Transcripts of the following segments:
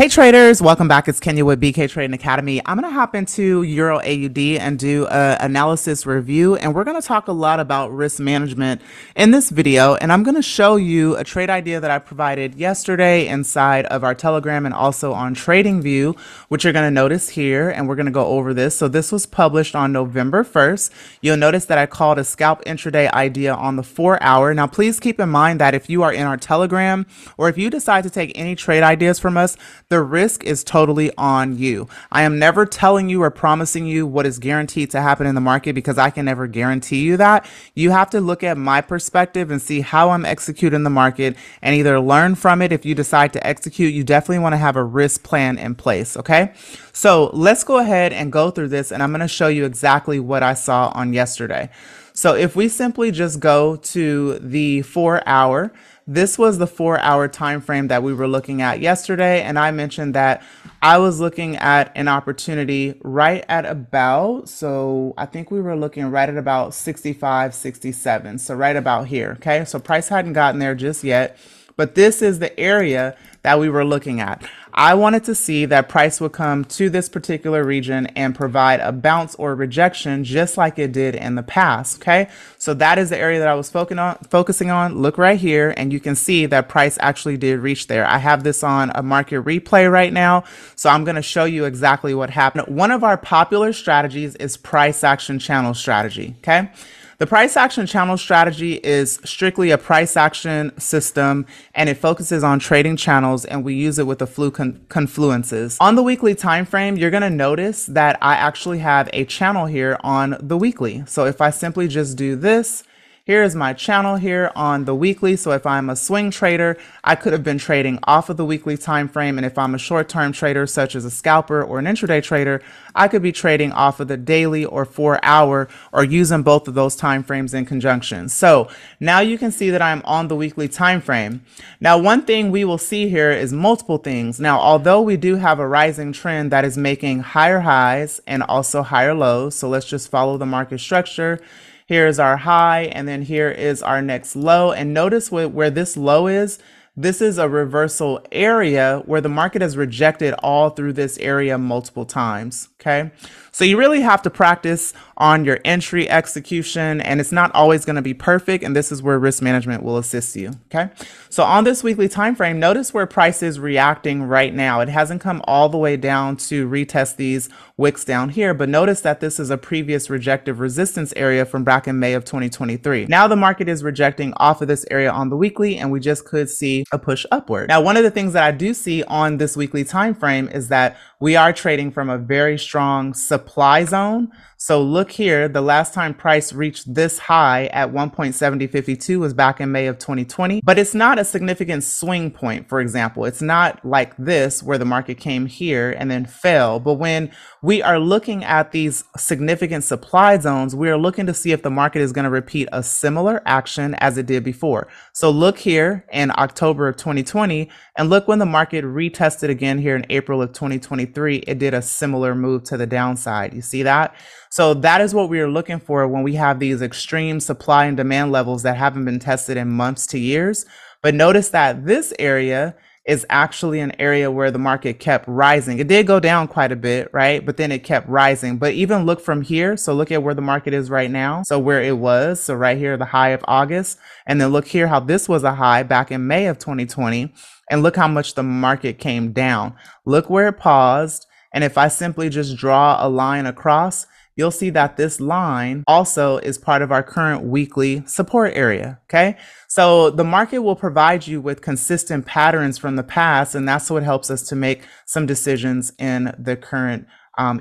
Hey traders, welcome back. It's Kenya with BK Trading Academy. I'm going to hop into Euro AUD and do an analysis review, and we're going to talk a lot about risk management in this video. And I'm going to show you a trade idea that I provided yesterday inside of our Telegram and also on TradingView, which you're going to notice here, and we're going to go over this. So this was published on November 1st. You'll notice that I called a scalp intraday idea on the 4-hour. Now, please keep in mind that if you are in our Telegram or if you decide to take any trade ideas from us, the risk is totally on you. I am never telling you or promising you what is guaranteed to happen in the market because I can never guarantee you that. You have to look at my perspective and see how I'm executing the market and either learn from it. If you decide to execute, you definitely want to have a risk plan in place. Okay, so let's go ahead and go through this, and I'm going to show you exactly what I saw on yesterday. So if we simply just go to the 4-hour, this was the 4-hour time frame that we were looking at yesterday, and I mentioned that I was looking at an opportunity right at about, so I think we were looking right at about 65, 67, so right about here. Okay, so price hadn't gotten there just yet, but this is the area that we were looking at. I wanted to see that price would come to this particular region and provide a bounce or rejection just like it did in the past. Okay, so that is the area that I was focusing on. Look right here, and you can see that price actually did reach there. I have this on a market replay right now, so I'm going to show you exactly what happened. One of our popular strategies is price action channel strategy. Okay, the price action channel strategy is strictly a price action system, and it focuses on trading channels, and we use it with the confluences. On the weekly time frame, you're going to notice that I actually have a channel here on the weekly. So if I simply just do this, here is my channel here on the weekly. So if I'm a swing trader, I could have been trading off of the weekly time frame. And if I'm a short-term trader, such as a scalper or an intraday trader, I could be trading off of the daily or 4-hour or using both of those time frames in conjunction. So now you can see that I'm on the weekly time frame. Now, one thing we will see here is multiple things. Now, although we do have a rising trend that is making higher highs and also higher lows, so let's just follow the market structure. Here's our high, and then here is our next low. And notice where this low is. This is a reversal area where the market has rejected all through this area multiple times. Okay, so you really have to practice on your entry execution, and it's not always going to be perfect, and this is where risk management will assist you. Okay, so on this weekly time frame, notice where price is reacting right now. It hasn't come all the way down to retest these wicks down here, but notice that this is a previous rejective resistance area from back in May of 2023. Now the market is rejecting off of this area on the weekly, and we just could see a push upward. Now, one of the things that I do see on this weekly time frame is that we are trading from a very strong supply zone. So look here, the last time price reached this high at 1.7052 was back in May of 2020, but it's not a significant swing point. For example, it's not like this where the market came here and then fell. But when we are looking at these significant supply zones, we are looking to see if the market is going to repeat a similar action as it did before. So look here in October of 2020, and look when the market retested again here in April of 2023, it did a similar move to the downside. You see that? So that is what we are looking for when we have these extreme supply and demand levels that haven't been tested in months to years. But notice that this area is actually an area where the market kept rising. It did go down quite a bit, right? But then it kept rising. But even look from here. So look at where the market is right now. So where it was. So right here, the high of August. And then look here how this was a high back in May of 2020. And look how much the market came down. Look where it paused. And if I simply just draw a line across, you'll see that this line also is part of our current weekly support area. Okay, so the market will provide you with consistent patterns from the past, and that's what helps us to make some decisions in the current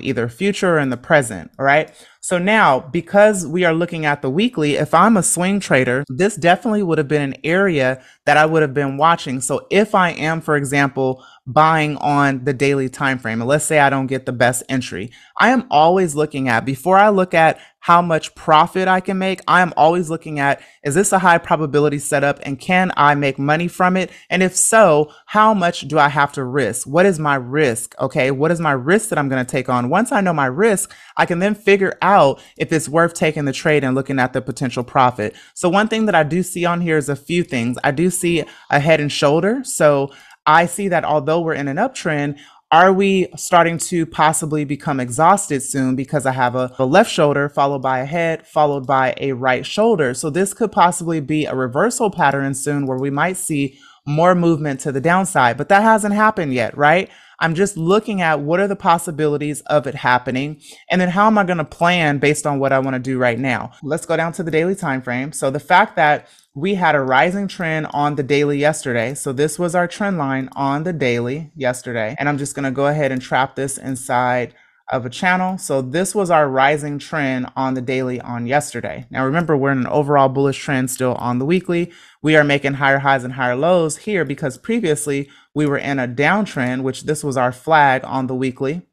either future or in the present. All right, so now because we are looking at the weekly, if I'm a swing trader, this definitely would have been an area that I would have been watching. So if I am, for example, buying on the daily time frame, and let's say I don't get the best entry, I am always looking at, before I look at how much profit I can make, I am always looking at, is this a high probability setup and can I make money from it? And if so, how much do I have to risk? What is my risk? Okay, what is my risk that I'm going to take on? Once I know my risk, I can then figure out if it's worth taking the trade and looking at the potential profit. So one thing that I do see on here is a few things. I do see a head and shoulder. So I see that although we're in an uptrend, are we starting to possibly become exhausted soon because I have a left shoulder followed by a head followed by a right shoulder? So this could possibly be a reversal pattern soon where we might see more movement to the downside, but that hasn't happened yet, right? I'm just looking at what are the possibilities of it happening, and then how am I going to plan based on what I want to do right now. Let's go down to the daily time frame. So the fact that we had a rising trend on the daily yesterday. So this was our trend line on the daily yesterday. And I'm just going to go ahead and trap this inside of a channel. So this was our rising trend on the daily on yesterday. Now remember, we're in an overall bullish trend still on the weekly. We are making higher highs and higher lows here because previously we were in a downtrend, which this was our flag on the weekly.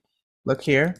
Look here.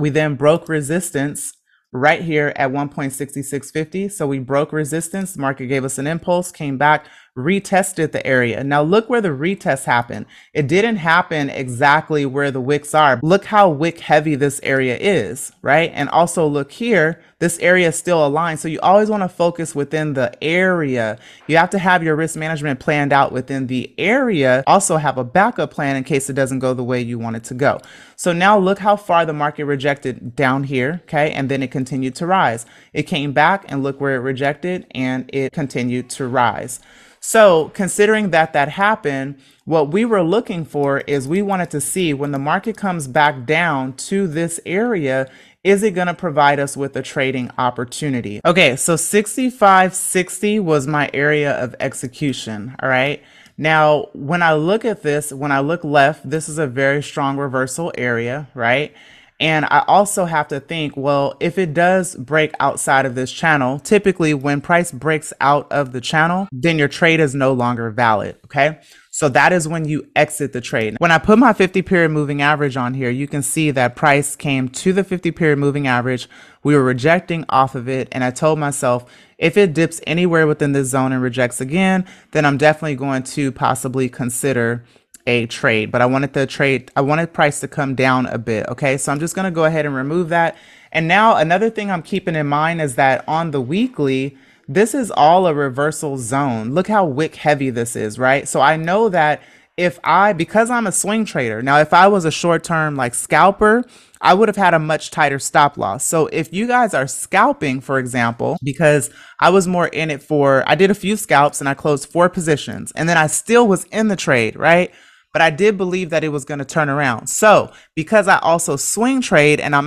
We then broke resistance right here at 1.6650. So we broke resistance. The market gave us an impulse, came back, retested the area. Now look where the retest happened. It didn't happen exactly where the wicks are. Look how wick heavy this area is, right? And also look here, this area is still aligned. So you always want to focus within the area. You have to have your risk management planned out within the area. Also have a backup plan in case it doesn't go the way you want it to go. So now look how far the market rejected down here, okay? And then it continued to rise. It came back and look where it rejected and it continued to rise. So considering that that happened, what we were looking for is we wanted to see when the market comes back down to this area, is it going to provide us with a trading opportunity? Okay, so 65.60 was my area of execution, all right? Now, when I look at this, when I look left, this is a very strong reversal area, right? And I also have to think, well, if it does break outside of this channel, typically when price breaks out of the channel, then your trade is no longer valid, okay? So that is when you exit the trade. When I put my 50-period moving average on here, you can see that price came to the 50-period moving average. We were rejecting off of it, and I told myself, if it dips anywhere within this zone and rejects again, then I'm definitely going to possibly consider a trade. But I wanted price to come down a bit. Okay, so I'm just going to go ahead and remove that. And now another thing I'm keeping in mind is that on the weekly, this is all a reversal zone. Look how wick heavy this is, right? So I know that because I'm a swing trader, now if I was a short-term like scalper, I would have had a much tighter stop loss. So if you guys are scalping, for example, because I was more in it I did a few scalps and I closed 4 positions and then I still was in the trade, right? But I did believe that it was going to turn around. So because I also swing trade and I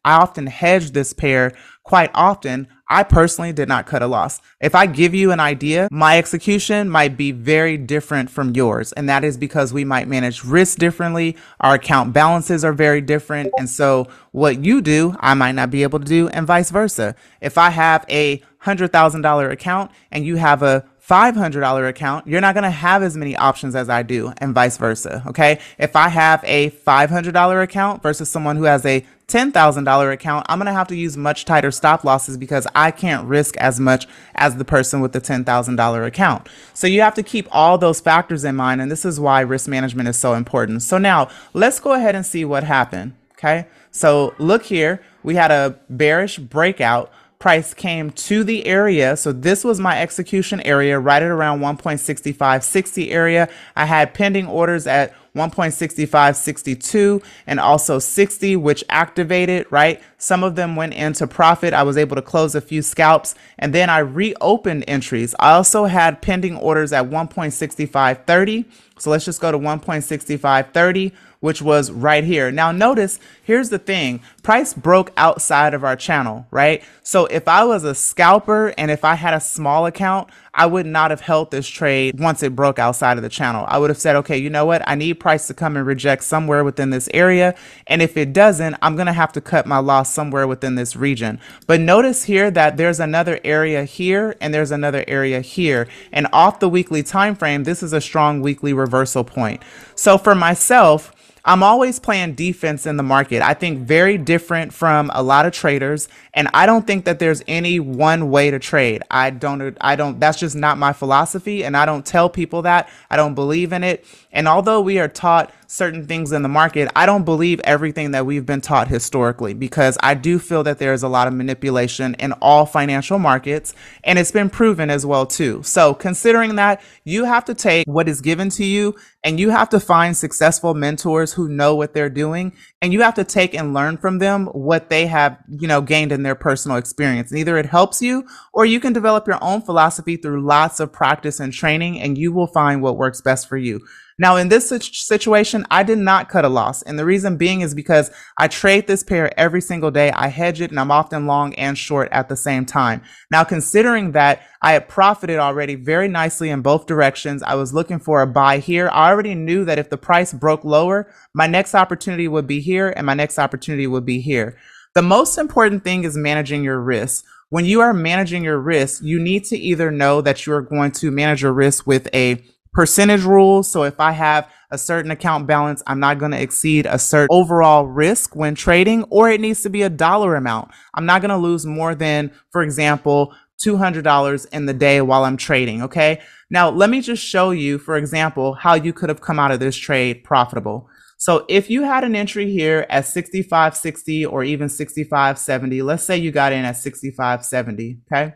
often hedge this pair quite often, I personally did not cut a loss. If I give you an idea, my execution might be very different from yours. And that is because we might manage risk differently. Our account balances are very different. And so what you do, I might not be able to do, and vice versa. If I have a $100,000 account and you have a $500 account, you're not going to have as many options as I do, and vice versa. Okay. If I have a $500 account versus someone who has a $10,000 account, I'm going to have to use much tighter stop losses because I can't risk as much as the person with the $10,000 account. So you have to keep all those factors in mind. And this is why risk management is so important. So now let's go ahead and see what happened. Okay. So look here, we had a bearish breakout. Price came to the area. So this was my execution area right at around 1.6560 area. I had pending orders at 1.6562 and also 60, which activated, right? Some of them went into profit. I was able to close a few scalps and then I reopened entries. I also had pending orders at 1.6530. So let's just go to 1.6530, which was right here. Now notice, here's the thing, price broke outside of our channel, right? So if I was a scalper and if I had a small account, I would not have held this trade once it broke outside of the channel. I would have said, okay, you know what? I need price to come and reject somewhere within this area. And if it doesn't, I'm going to have to cut my loss somewhere within this region. But notice here that there's another area here and there's another area here. And off the weekly time frame, this is a strong weekly reversal point. So for myself, I'm always playing defense in the market. I think very different from a lot of traders. And I don't think that there's any one way to trade. That's just not my philosophy. And I don't tell people that. I don't believe in it. And although we are taught certain things in the market, I don't believe everything that we've been taught historically, because I do feel that there is a lot of manipulation in all financial markets, and it's been proven as well too. So considering that, you have to take what is given to you and you have to find successful mentors who know what they're doing, and you have to take and learn from them what they have, gained in their personal experience. And either it helps you or you can develop your own philosophy through lots of practice and training, and you will find what works best for you. Now, in this situation, I did not cut a loss. And the reason being is because I trade this pair every single day. I hedge it, and I'm often long and short at the same time. Now, considering that I had profited already very nicely in both directions, I was looking for a buy here. I already knew that if the price broke lower, my next opportunity would be here and my next opportunity would be here. The most important thing is managing your risk. When you are managing your risk, you need to either know that you are going to manage your risk with a percentage rule. So if I have a certain account balance, I'm not going to exceed a certain overall risk when trading, or it needs to be a dollar amount. I'm not going to lose more than, for example, $200 in the day while I'm trading. Okay. Now let me just show you, for example, how you could have come out of this trade profitable. So if you had an entry here at 65.60 or even 65.70, let's say you got in at 65.70. Okay.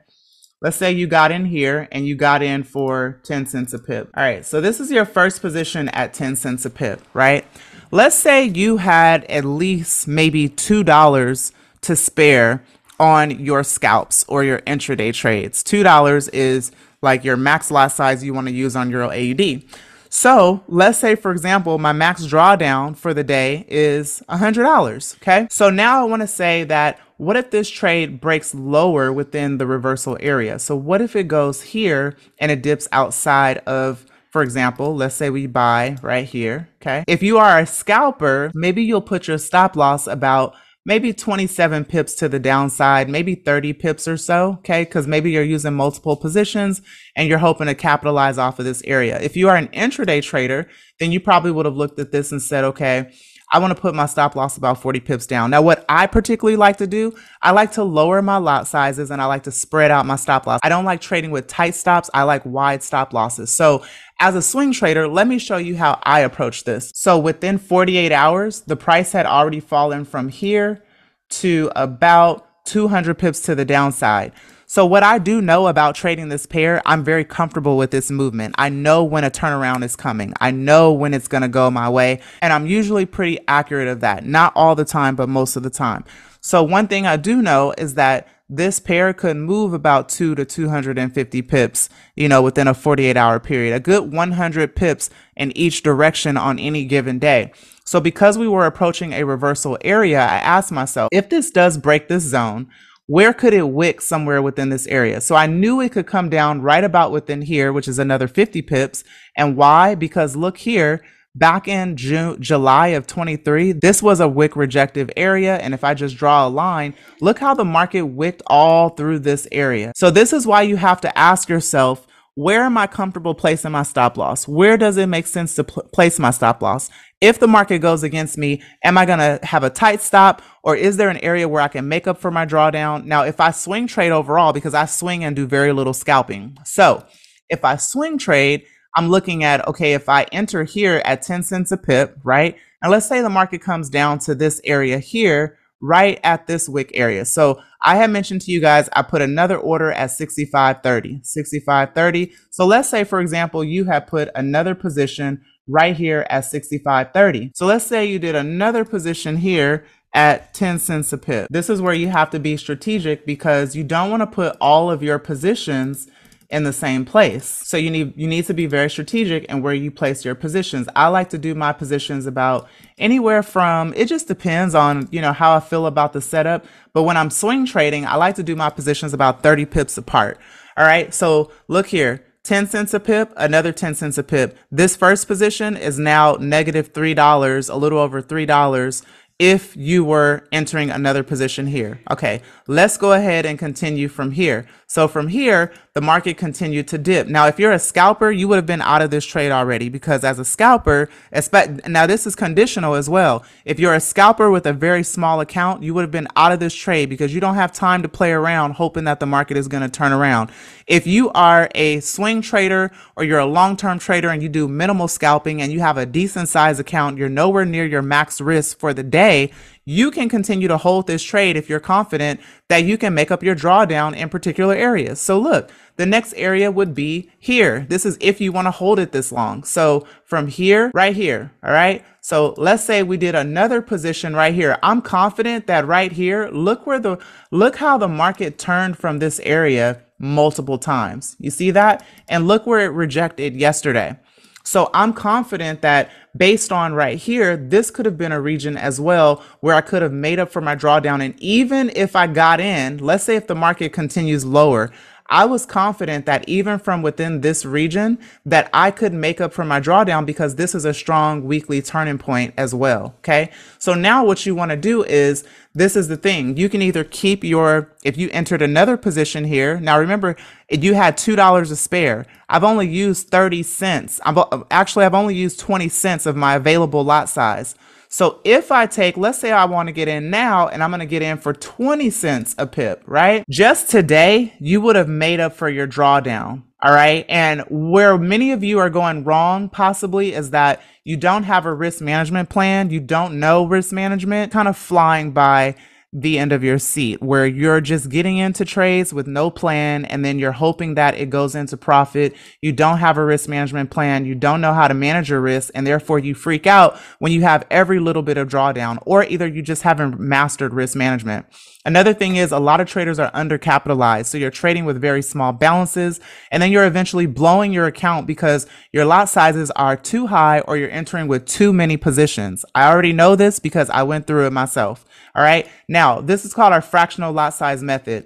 Let's say you got in here and you got in for 10 cents a pip. All right, so this is your first position at 10 cents a pip, right? Let's say you had at least maybe $2 to spare on your scalps or your intraday trades. $2 is like your max lot size you want to use on Euro AUD. So let's say, for example, my max drawdown for the day is $100. Okay. So now I want to say that, what if this trade breaks lower within the reversal area? So what if it goes here and it dips outside of, for example, let's say we buy right here. Okay. If you are a scalper, maybe you'll put your stop loss about maybe 27 pips to the downside, maybe 30 pips or so, okay? Because maybe you're using multiple positions and you're hoping to capitalize off of this area. If you are an intraday trader, then you probably would have looked at this and said, okay, I want to put my stop loss about 40 pips down. Now, what I particularly like to do, I like to lower my lot sizes and I like to spread out my stop loss. I don't like trading with tight stops. I like wide stop losses. So as a swing trader, let me show you how I approach this. So within 48 hours, the price had already fallen from here to about 200 pips to the downside. So what I do know about trading this pair, I'm very comfortable with this movement. I know when a turnaround is coming. I know when it's going to go my way. And I'm usually pretty accurate of that. Not all the time, but most of the time. So one thing I do know is that this pair could move about 2 to 250 pips, within a 48-hour period, a good 100 pips in each direction on any given day. So because we were approaching a reversal area, I asked myself, if this does break this zone, where could it wick somewhere within this area? So I knew it could come down right about within here, which is another 50 pips. And why? Because look here, back in July of 23, this was a wick rejective area. And if I just draw a line, look how the market wicked all through this area. So this is why you have to ask yourself, where am I comfortable placing my stop loss? Where does it make sense to place my stop loss? If the market goes against me, am I going to have a tight stop, or is there an area where I can make up for my drawdown? Now, if I swing trade overall, because I swing and do very little scalping. So if I swing trade, I'm looking at, okay, if I enter here at 10 cents a pip, right? And let's say the market comes down to this area here, right at this wick area. So I had mentioned to you guys, I put another order at 65.30, 65.30. So let's say, for example, you have put another position right here at 65.30. So let's say you did another position here at 10 cents a pip. This is where you have to be strategic, because you don't want to put all of your positions in the same place. So you need to be very strategic in where you place your positions. I like to do my positions about anywhere from, it just depends on, how I feel about the setup. But when I'm swing trading, I like to do my positions about 30 pips apart. All right. So look here, 10 cents a pip, another 10 cents a pip. This first position is now negative $3, a little over $3. If you were entering another position here. Okay, let's go ahead and continue from here. So from here, the market continued to dip. Now, if you're a scalper, you would have been out of this trade already, because as a scalper, now this is conditional as well. If you're a scalper with a very small account, you would have been out of this trade because you don't have time to play around hoping that the market is going to turn around. If you are a swing trader or you're a long-term trader and you do minimal scalping and you have a decent size account, you're nowhere near your max risk for the day, you can continue to hold this trade if you're confident that you can make up your drawdown in particular areas. So look, the next area would be here. This is if you want to hold it this long. So from here, right here, all right? So let's say we did another position right here. I'm confident that right here, look how the market turned from this area multiple times. You see that? And look where it rejected yesterday. So I'm confident that based on right here, this could have been a region as well where I could have made up for my drawdown. And even if I got in, let's say if the market continues lower, I was confident that even from within this region that I could make up for my drawdown because this is a strong weekly turning point as well. Okay. So now what you want to do is, this is the thing. You can either keep if you entered another position here. Now remember, you had $2 to spare. I've only used 30 cents. I've only used 20 cents of my available lot size. So if I take, let's say I want to get in now and I'm going to get in for 20 cents a pip, right? Just today, you would have made up for your drawdown. All right. And where many of you are going wrong possibly is that you don't have a risk management plan. You don't know risk management, kind of flying by the end of your seat, where you're just getting into trades with no plan and then you're hoping that it goes into profit. You don't have a risk management plan. You don't know how to manage your risk, and therefore you freak out when you have every little bit of drawdown, or either you just haven't mastered risk management. Another thing is, a lot of traders are undercapitalized. So you're trading with very small balances, and then you're eventually blowing your account because your lot sizes are too high or you're entering with too many positions. I already know this because I went through it myself. All right. Now, this is called our fractional lot size method.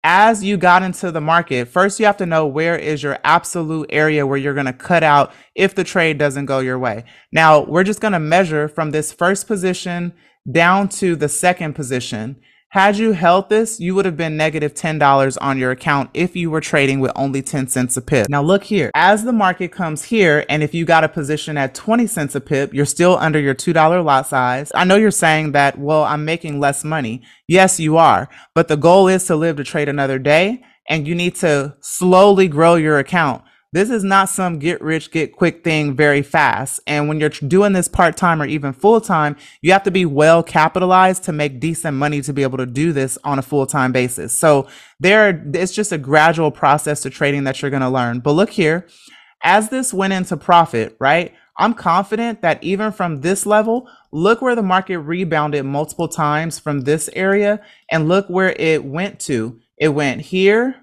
As you got into the market, first you have to know where is your absolute area where you're going to cut out if the trade doesn't go your way. Now, we're just going to measure from this first position down to the second position. Had you held this, you would have been negative $10 on your account if you were trading with only 10 cents a pip. Now look here, as the market comes here, and if you got a position at 20 cents a pip, you're still under your $2 lot size. I know you're saying that, well, I'm making less money. Yes, you are. But the goal is to live to trade another day, and you need to slowly grow your account. This is not some get rich, get quick thing very fast. And when you're doing this part-time or even full-time, you have to be well capitalized to make decent money to be able to do this on a full-time basis. So it's just a gradual process to trading that you're going to learn. But look here, as this went into profit, right? I'm confident that even from this level, look where the market rebounded multiple times from this area, and look where it went to. It went here.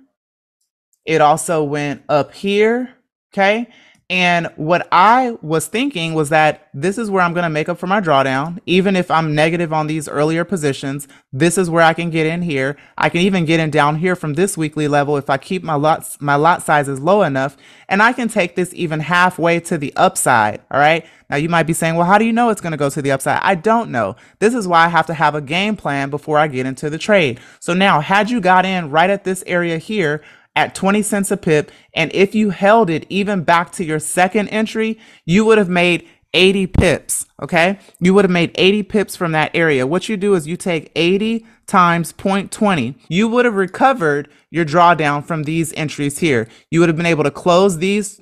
It also went up here, okay? And what I was thinking was that this is where I'm going to make up for my drawdown. Even if I'm negative on these earlier positions, this is where I can get in here. I can even get in down here from this weekly level if I keep my lot sizes low enough, and I can take this even halfway to the upside, all right? Now you might be saying, well, how do you know it's going to go to the upside? I don't know. This is why I have to have a game plan before I get into the trade. So now, had you got in right at this area here, at 20 cents a pip, and if you held it even back to your second entry, you would have made 80 pips, okay? You would have made 80 pips from that area. What you do is you take 80 times 0.20. You would have recovered your drawdown from these entries here. You would have been able to close these,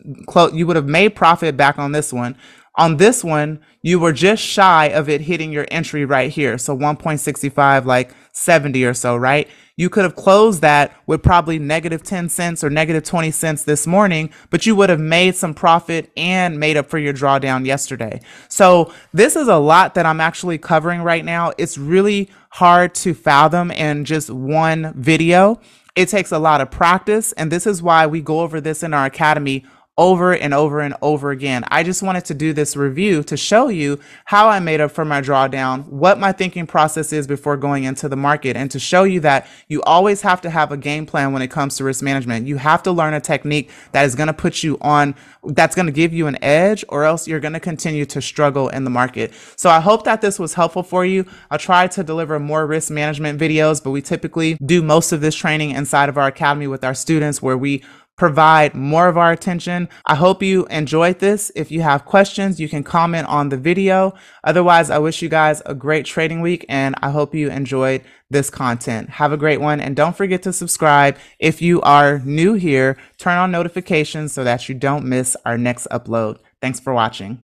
you would have made profit back on this one. On this one, you were just shy of it hitting your entry right here. So 1.65, like 70 or so, right? You could have closed that with probably negative 10 cents or negative 20 cents this morning, but you would have made some profit and made up for your drawdown yesterday. So this is a lot that I'm actually covering right now. It's really hard to fathom in just one video. It takes a lot of practice, and this is why we go over this in our academy over and over and over again. I just wanted to do this review to show you how I made up for my drawdown, what my thinking process is before going into the market, and to show you that you always have to have a game plan when it comes to risk management. You have to learn a technique that is going to put you on, that's going to give you an edge, or else you're going to continue to struggle in the market. So I hope that this was helpful for you. I'll try to deliver more risk management videos, but we typically do most of this training inside of our academy with our students, where we provide more of our attention. I hope you enjoyed this. If you have questions, you can comment on the video. Otherwise, I wish you guys a great trading week, and I hope you enjoyed this content. Have a great one, and don't forget to subscribe. If you are new here, turn on notifications so that you don't miss our next upload. Thanks for watching.